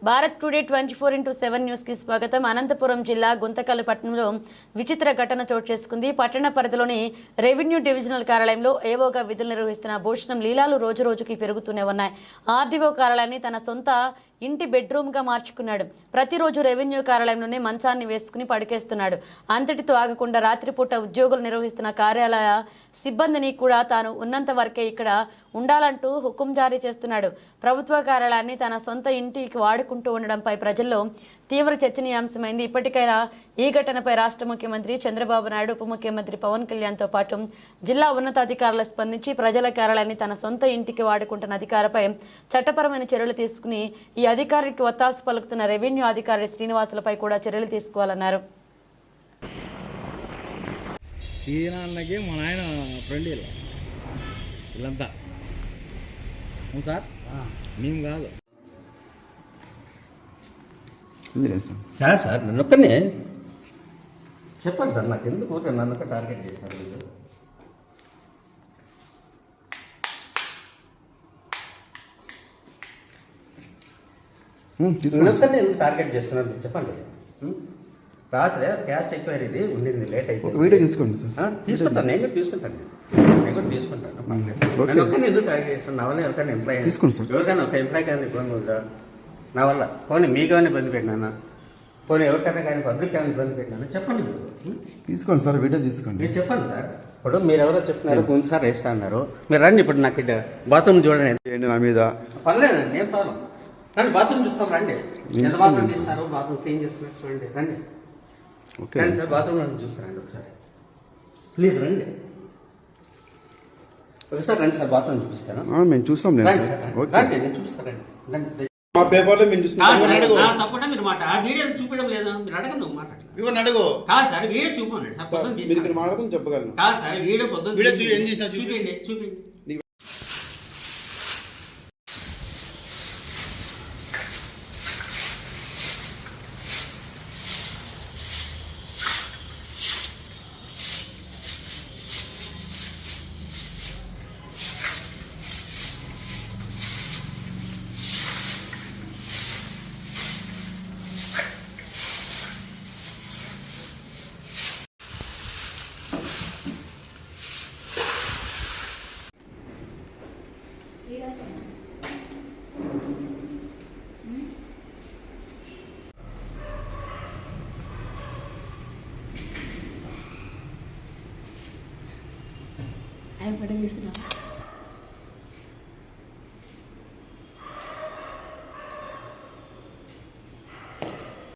Bharat today 24/7 news కి స్వాగతం. అనంతపురం జిల్లా గుంతకల్ పట్టణంలో విచిత్ర ఘటన చోటు చేసుకుంది. పట్టణ పరిధిలోని రెవెన్యూ డివిజనల్ కార్యాలయంలో ఏవోగా విధులు నిర్వహిస్తున్న భూషణం లీలాలు రోజు రోజుకి పెరుగుతూనే ఉన్నాయి. ఆర్డీఓ కార్యాలయాన్ని తన సొంత ఇంటి బెడ్రూమ్గా మార్చుకున్నాడు. ప్రతిరోజు రెవెన్యూ కార్యాలయంలోనే మంచాన్ని వేసుకుని పడుకేస్తున్నాడు. అంతటితో ఆగకుండా రాత్రిపూట ఉద్యోగులు నిర్వహిస్తున్న కార్యాలయ సిబ్బందిని కూడా తాను ఉన్నంత వరకే ఇక్కడ ఉండాలంటూ హుకుం జారీ చేస్తున్నాడు. ప్రభుత్వ కార్యాలయాన్ని తన సొంత ఇంటికి వాడుకుంటూ ఉండడంపై ప్రజల్లో తీవ్ర చర్చనీయాంశమైంది. ఇప్పటికైనా ఈ ఘటనపై రాష్ట్ర ముఖ్యమంత్రి చంద్రబాబు నాయుడు, ఉప ముఖ్యమంత్రి పవన్ కళ్యాణ్తో పాటు జిల్లా ఉన్నతాధికారులు స్పందించి ప్రజల కార్యాలయాన్ని తన సొంత ఇంటికి వాడుకుంటున్న అధికారిపై చట్టపరమైన చర్యలు తీసుకుని ఈ అధికారికి ఒత్తాసు పలుకుతున్న రెవెన్యూ అధికారి శ్రీనివాసులపై కూడా చర్యలు తీసుకోవాలన్నారు. సీనాన్నకి మా నాయన ఫ్రెండ్ వీళ్ళంతా సార్ మేము కాదు సార్ నన్ను ఒక్కనే చెప్పండి సార్. నాకు ఎందుకు నన్ను ఒక టార్గెట్ చేశారు మీరు? నన్నొక్కనే ఎందుకు టార్గెట్ చేస్తున్నారు చెప్పండి. రాత్రి క్యాస్ట్ ఎంక్వైరీది ఉండింది, లేట్ అయిపోయింది. వీడియో తీసుకోండి సార్. తీసుకుంటాను, నేను కూడా తీసుకుంటాను. ఒక్కరిని ఎందుకు టార్గెట్ చేస్తాను? నా వల్ల ఎవరికైనా ఎంప్లాయ్ తీసుకోండి సార్. ఎవరికైనా ఒక ఎంప్లాయ్ కానీ ఇబ్బంది ఉందా నా వల్ల? పోనీ మీకేమైనా ఇబ్బంది పెట్టినా, పోనీ ఎవరికైనా కానీ పబ్లిక్ ఏమైనా ఇబ్బంది పెట్టినా చెప్పండి. మీరు తీసుకోండి సార్, వీడియో తీసుకోండి. మీరు చెప్పండి సార్. ఇప్పుడు మీరు ఎవరో చెప్తున్నారు ముందు సార్ వేస్తా అన్నారు. మీరు రండి. ఇప్పుడు నాకు ఇది బాత్రూమ్ చూడండి. నా మీద పర్లేదండి, నేను ప్రాబ్లం. రండి బాత్రూమ్ చూస్తాం. రండి. ఎంత బాత్రూమ్ తీస్తున్నారు, బాత్రూమ్ క్లీన్ చేస్తున్నారు చూడండి. రండి. ఓకే రండి సార్, బాత్రూమ్ చూస్తారండి ఒకసారి ప్లీజ్. రండి ఒకసారి రండి సార్, బాత్రూమ్ చూపిస్తాను. మేము చూస్తాం. రండి, నేను చూపిస్తానండి. మా పేపర్లో మేము తప్పకుండా మీరు మాట వీడియో చూపించడం లేదా? మీరు అడగండి, మాట్లాడండి. అడుగు కాదు సార్, వీడియో చూపండి సార్. మీరు మాట్లాడతాం చెప్పగలను. కాదు సార్, వీడియో పొద్దున్న చూపించండి. అవి ఫోటో తీస్తున్నావా?